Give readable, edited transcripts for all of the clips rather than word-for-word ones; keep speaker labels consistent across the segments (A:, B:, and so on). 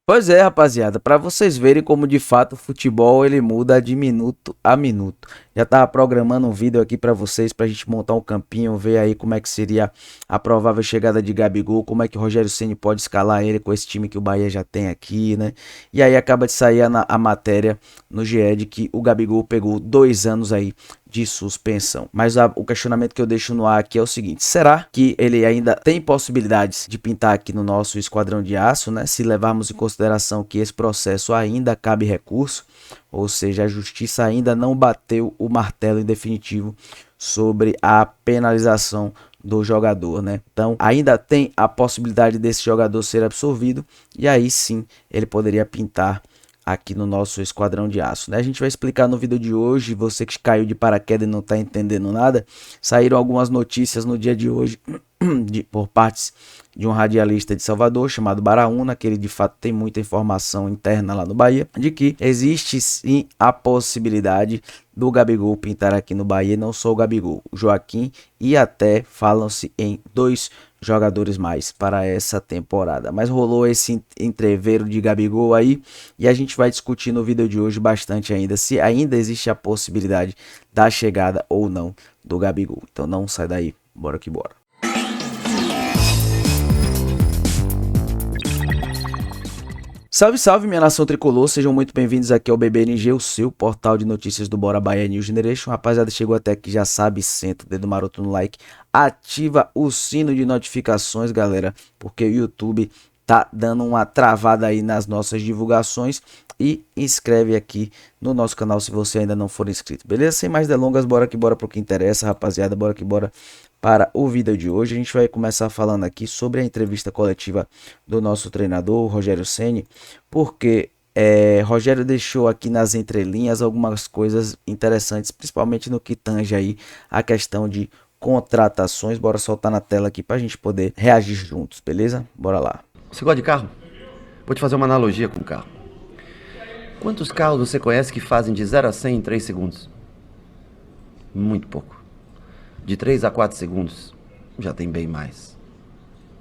A: Pois é, rapaziada, para vocês verem como de fato o futebol ele muda de minuto a minuto. Já tava programando um vídeo aqui para vocês pra gente montar um campinho, ver aí como é que seria a provável chegada de Gabigol, como é que o Rogério Ceni pode escalar ele com esse time que o Bahia já tem aqui, né? E aí acaba de sair a matéria no GE de que o Gabigol pegou 2 anos aí de suspensão. Mas o questionamento que eu deixo no ar aqui é o seguinte: será que ele ainda tem possibilidades de pintar aqui no nosso esquadrão de aço, né? Se levarmos em consideração que esse processo ainda cabe recurso, ou seja, a justiça ainda não bateu o martelo em definitivo sobre a penalização do jogador, né? Então, ainda tem a possibilidade desse jogador ser absolvido e aí sim ele poderia pintar aqui no nosso esquadrão de aço, né? A gente vai explicar no vídeo de hoje. Você que caiu de paraquedas e não tá entendendo nada, saíram algumas notícias no dia de hoje por partes de um radialista de Salvador chamado Baraúna, que ele de fato tem muita informação interna lá no Bahia, de que existe sim a possibilidade do Gabigol pintar aqui no Bahia, não só o Gabigol, o Joaquim, e até falam-se em 2 jogadores mais para essa temporada. Mas rolou esse entreveiro de Gabigol aí e a gente vai discutir no vídeo de hoje bastante ainda se ainda existe a possibilidade da chegada ou não do Gabigol. Então não sai daí, bora que bora. Salve, salve, minha nação tricolor, sejam muito bem-vindos aqui ao BBNG, o seu portal de notícias do Bora Bahia New Generation. Rapaziada, chegou até aqui, já sabe, senta o dedo maroto no like, ativa o sino de notificações, galera, porque o YouTube tá dando uma travada aí nas nossas divulgações, e inscreve aqui no nosso canal se você ainda não for inscrito, beleza? Sem mais delongas, bora que bora pro que interessa, rapaziada, bora que bora para o vídeo de hoje. A gente vai começar falando aqui sobre a entrevista coletiva do nosso treinador, Rogério Ceni, porque Rogério deixou aqui nas entrelinhas algumas coisas interessantes, principalmente no que tange aí a questão de contratações. Bora soltar na tela aqui para a gente poder reagir juntos, beleza? Bora lá.
B: Você gosta de carro? Vou te fazer uma analogia com o carro. Quantos carros você conhece que fazem de 0 a 100 em 3 segundos? Muito pouco. De 3 a 4 segundos, já tem bem mais.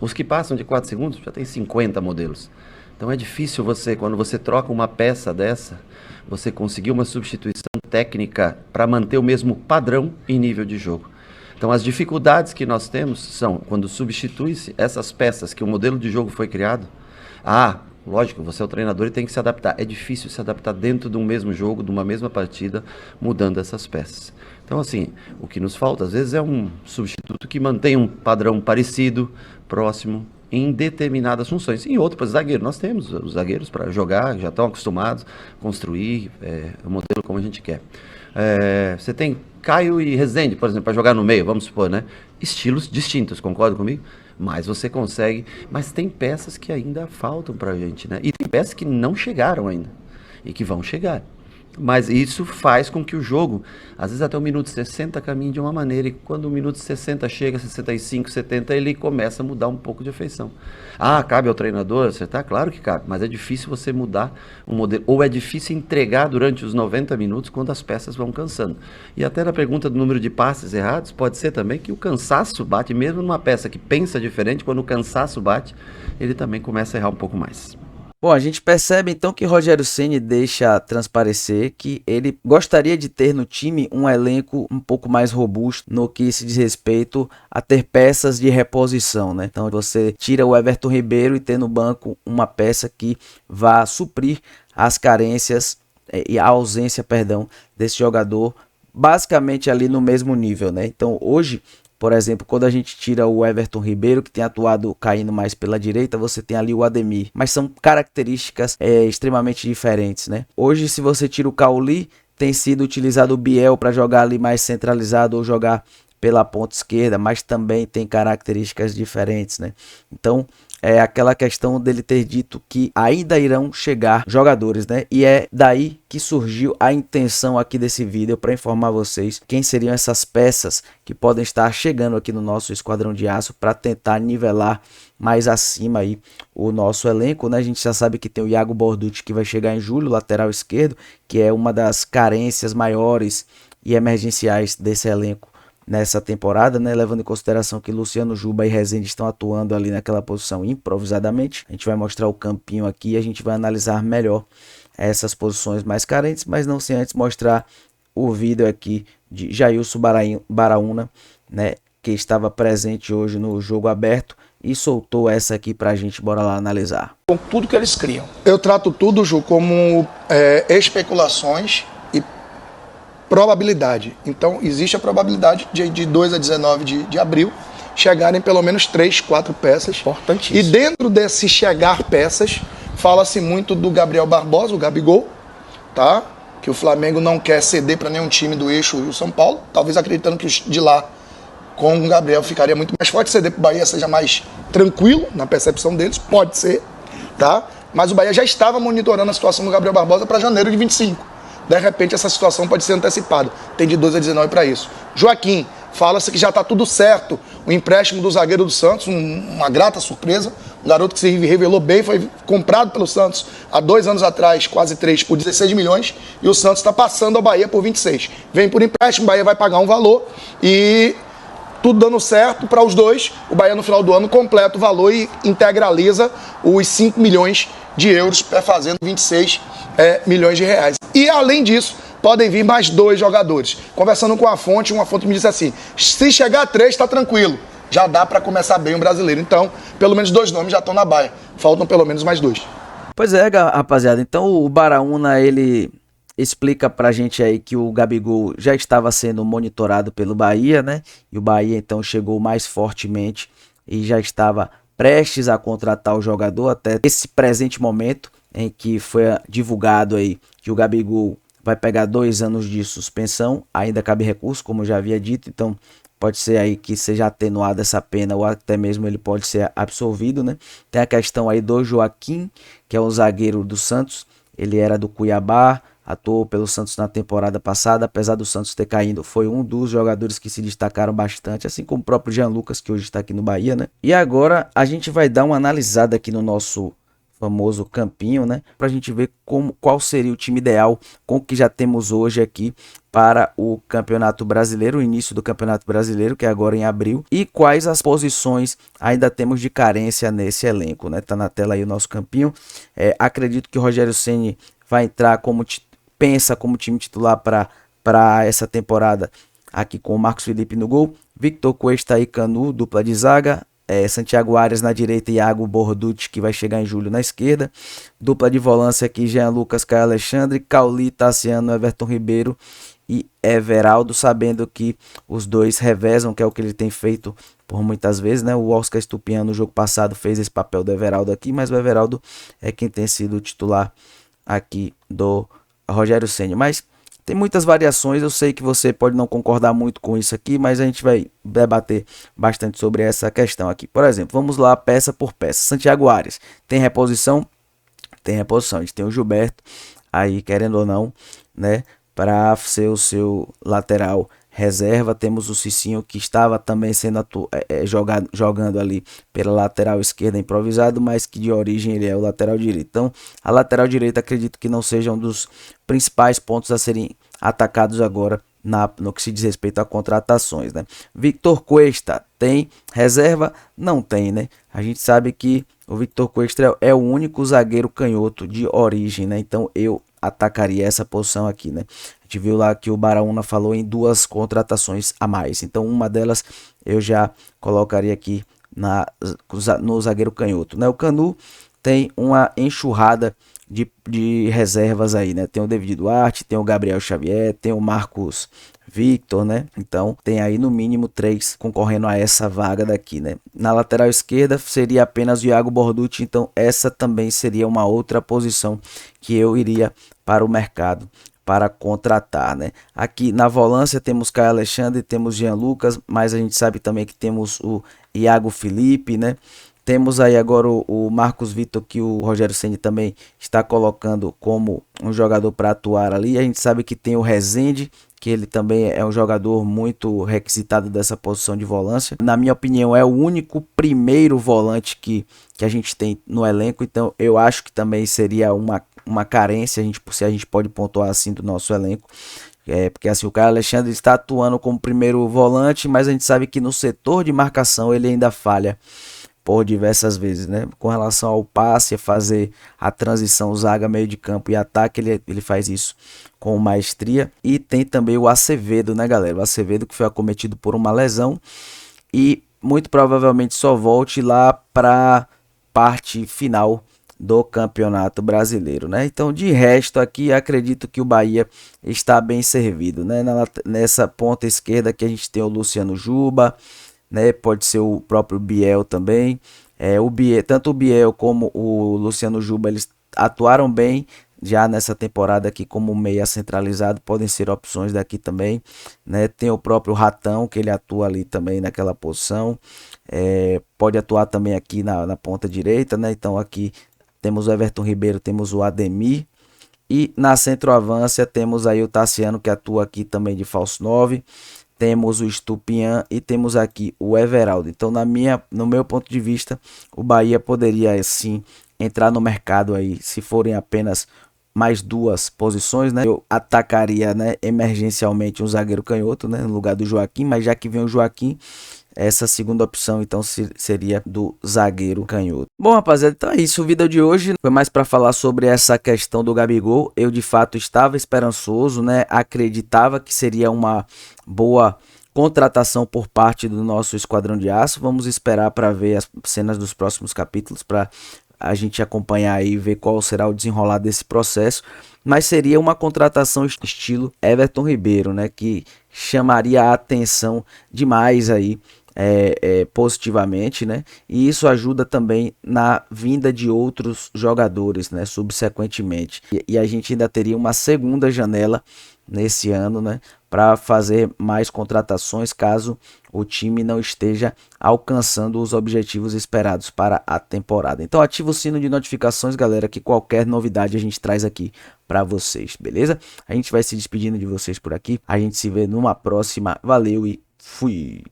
B: Os que passam de 4 segundos, já tem 50 modelos. Então é difícil você, quando você troca uma peça dessa, você conseguir uma substituição técnica para manter o mesmo padrão e nível de jogo. Então as dificuldades que nós temos são quando substitui-se essas peças que o modelo de jogo foi criado. Lógico, você é o treinador e tem que se adaptar. É difícil se adaptar dentro de um mesmo jogo, de uma mesma partida, mudando essas peças. Então, assim, o que nos falta, às vezes, é um substituto que mantém um padrão parecido, próximo, em determinadas funções. Em outro, para zagueiro, nós temos os zagueiros para jogar, já estão acostumados a construir o modelo como a gente quer. Você tem Caio e Rezende, por exemplo, para jogar no meio, vamos supor, né? Estilos distintos, concorda comigo? Mas você consegue. Mas tem peças que ainda faltam pra gente, né? E tem peças que não chegaram ainda e que vão chegar. Mas isso faz com que o jogo, às vezes até o minuto 60 caminhe de uma maneira, e quando o minuto 60 chega, 65, 70, ele começa a mudar um pouco de afeição. Cabe ao treinador acertar? Claro que cabe, mas é difícil você mudar um modelo, ou é difícil entregar durante os 90 minutos quando as peças vão cansando. E até na pergunta do número de passes errados, pode ser também que o cansaço bate, mesmo numa peça que pensa diferente, quando o cansaço bate, ele também começa a errar um pouco mais.
A: Bom, a gente percebe então que Rogério Ceni deixa transparecer que ele gostaria de ter no time um elenco um pouco mais robusto no que se diz respeito a ter peças de reposição, né? Então você tira o Everton Ribeiro e ter no banco uma peça que vá suprir as carências e a ausência, perdão, desse jogador basicamente ali no mesmo nível, né? Então hoje, por exemplo, quando a gente tira o Everton Ribeiro, que tem atuado caindo mais pela direita, você tem ali o Ademir. Mas são características extremamente diferentes, né? Hoje, se você tira o Cauli, tem sido utilizado o Biel para jogar ali mais centralizado ou jogar pela ponta esquerda, mas também tem características diferentes, né? Então, é aquela questão dele ter dito que ainda irão chegar jogadores, né? E é daí que surgiu a intenção aqui desse vídeo para informar vocês quem seriam essas peças que podem estar chegando aqui no nosso esquadrão de aço para tentar nivelar mais acima aí o nosso elenco, né? A gente já sabe que tem o Iago Borducci que vai chegar em julho, lateral esquerdo, que é uma das carências maiores e emergenciais desse elenco nessa temporada, né? Levando em consideração que Luciano Juba e Rezende estão atuando ali naquela posição improvisadamente. A gente vai mostrar o campinho aqui e a gente vai analisar melhor essas posições mais carentes, mas não sem antes mostrar o vídeo aqui de Jailson Baraúna, né? Que estava presente hoje no jogo aberto e soltou essa aqui pra gente. Bora lá analisar.
C: Com tudo que eles criam.
D: Eu trato tudo, Ju, como especulações e probabilidade. Então, existe a probabilidade de 2 a 19 de abril chegarem pelo menos 3, 4 peças.
C: Importantíssimo.
D: E dentro desse chegar peças, fala-se muito do Gabriel Barbosa, o Gabigol, tá? Que o Flamengo não quer ceder para nenhum time do eixo e o São Paulo, talvez acreditando que os de lá com o Gabriel ficaria muito mais forte, ceder para o Bahia seja mais tranquilo na percepção deles, pode ser, tá? Mas o Bahia já estava monitorando a situação do Gabriel Barbosa para janeiro de 25. De repente essa situação pode ser antecipada. Tem de 12 a 19 para isso. Joaquim, fala-se que já está tudo certo. O empréstimo do zagueiro do Santos, uma grata surpresa. Um garoto que se revelou bem, foi comprado pelo Santos há 2 anos atrás, quase 3, por 16 milhões. E o Santos está passando ao Bahia por 26. Vem por empréstimo, o Bahia vai pagar um valor e tudo dando certo para os dois. O Bahia no final do ano completa o valor e integraliza os 5 milhões de euros, fazendo 26 milhões de reais. E além disso, podem vir mais 2 jogadores. Conversando com uma fonte me disse assim, se chegar a 3, está tranquilo. Já dá para começar bem o brasileiro. Então, pelo menos 2 nomes já estão na baia. Faltam pelo menos mais 2.
A: Pois é, rapaziada. Então o Baraúna, ele explica pra gente aí que o Gabigol já estava sendo monitorado pelo Bahia, né? E o Bahia então chegou mais fortemente e já estava prestes a contratar o jogador até esse presente momento em que foi divulgado aí que o Gabigol vai pegar 2 anos de suspensão, ainda cabe recurso, como eu já havia dito, então pode ser aí que seja atenuada essa pena ou até mesmo ele pode ser absolvido, né? Tem a questão aí do Joaquim, que é o zagueiro do Santos, ele era do Cuiabá, atuou pelo Santos na temporada passada, apesar do Santos ter caído, foi um dos jogadores que se destacaram bastante, assim como o próprio Jean Lucas, que hoje está aqui no Bahia, né? E agora a gente vai dar uma analisada aqui no nosso famoso campinho, né? Pra gente ver qual seria o time ideal com o que já temos hoje aqui para o Campeonato Brasileiro, o início do Campeonato Brasileiro, que é agora em abril, e quais as posições ainda temos de carência nesse elenco, né? Tá na tela aí o nosso campinho. Acredito que o Rogério Ceni vai entrar como pensa como time titular para essa temporada aqui com o Marcos Felipe no gol, Victor Cuesta e Canu, dupla de zaga, Santiago Arias na direita e Iago Borducci, que vai chegar em julho, na esquerda, dupla de volância aqui, Jean Lucas, Caio Alexandre, Cauli, Tassiano, Everton Ribeiro e Everaldo, sabendo que os dois revezam, que é o que ele tem feito por muitas vezes, né? O Oscar Estupiñán no jogo passado fez esse papel do Everaldo aqui, mas o Everaldo é quem tem sido o titular aqui do Rogério Ceni. Mas tem muitas variações, eu sei que você pode não concordar muito com isso aqui, mas a gente vai debater bastante sobre essa questão aqui. Por exemplo, vamos lá peça por peça. Santiago Arias, tem reposição? Tem reposição, a gente tem o Gilberto aí, querendo ou não, né, para ser o seu lateral reserva. Temos o Cicinho, que estava também sendo jogando ali pela lateral esquerda improvisado, mas que de origem ele é o lateral direito. Então, a lateral direita acredito que não seja um dos principais pontos a serem atacados agora no que se diz respeito a contratações, né? Victor Cuesta tem reserva? Não tem, né? A gente sabe que o Victor Cuesta é o único zagueiro canhoto de origem, né? Então eu atacaria essa posição aqui, né? A gente viu lá que o Baraúna falou em 2 contratações a mais, então uma delas eu já colocaria aqui no zagueiro canhoto, né? O Canu tem uma enxurrada de reservas aí, né? Tem o David Duarte, tem o Gabriel Xavier, tem o Marcos Victor, né? Então tem aí no mínimo 3 concorrendo a essa vaga daqui, né? Na lateral esquerda seria apenas o Iago Borducci, então essa também seria uma outra posição que eu iria para o mercado para contratar, né? Aqui na volância temos Caio Alexandre, temos Jean Lucas, mas a gente sabe também que temos o Iago Felipe, né? Temos aí agora o Marcos Vitor, que o Rogério Ceni também está colocando como um jogador para atuar ali. A gente sabe que tem o Rezende, que ele também é um jogador muito requisitado dessa posição de volância. Na minha opinião, é o único primeiro volante que a gente tem no elenco, então eu acho que também seria uma carência, se a gente pode pontuar assim, do nosso elenco. Porque assim, o Caio Alexandre está atuando como primeiro volante, mas a gente sabe que no setor de marcação ele ainda falha por diversas vezes, né? Com relação ao passe, a fazer a transição zaga, meio de campo e ataque, ele faz isso com maestria. E tem também o Acevedo, né, galera? O Acevedo que foi acometido por uma lesão e muito provavelmente só volte lá para parte final do Campeonato Brasileiro, né? Então, de resto aqui, acredito que o Bahia está bem servido, né? Nessa ponta esquerda que a gente tem o Luciano Juba, né? Pode ser o próprio Biel também. Tanto o Biel como o Luciano Juba, eles atuaram bem já nessa temporada aqui como meia centralizado, podem ser opções daqui também, né? Tem o próprio Ratão, que ele atua ali também naquela posição, pode atuar também aqui na ponta direita, né? Então aqui temos o Everton Ribeiro, temos o Ademir, e na centroavância temos aí o Tassiano, que atua aqui também de falso 9, temos o Estupiñán e temos aqui o Everaldo. Então, no meu ponto de vista, o Bahia poderia sim entrar no mercado aí, se forem apenas mais duas posições, né? Eu atacaria, né, emergencialmente um zagueiro canhoto, né, no lugar do Joaquim, mas já que vem o Joaquim, essa segunda opção então seria do zagueiro canhoto. Bom, rapaziada, então é isso. O vídeo de hoje foi mais para falar sobre essa questão do Gabigol. Eu de fato estava esperançoso, né? Acreditava que seria uma boa contratação por parte do nosso Esquadrão de Aço. Vamos esperar para ver as cenas dos próximos capítulos para a gente acompanhar aí e ver qual será o desenrolar desse processo. Mas seria uma contratação estilo Everton Ribeiro, né? Que chamaria a atenção demais aí. Positivamente, né? E isso ajuda também na vinda de outros jogadores, né? Subsequentemente. E a gente ainda teria uma segunda janela nesse ano, né? Para fazer mais contratações caso o time não esteja alcançando os objetivos esperados para a temporada. Então ativa o sino de notificações, galera, que qualquer novidade a gente traz aqui para vocês, beleza? A gente vai se despedindo de vocês por aqui. A gente se vê numa próxima. Valeu e fui!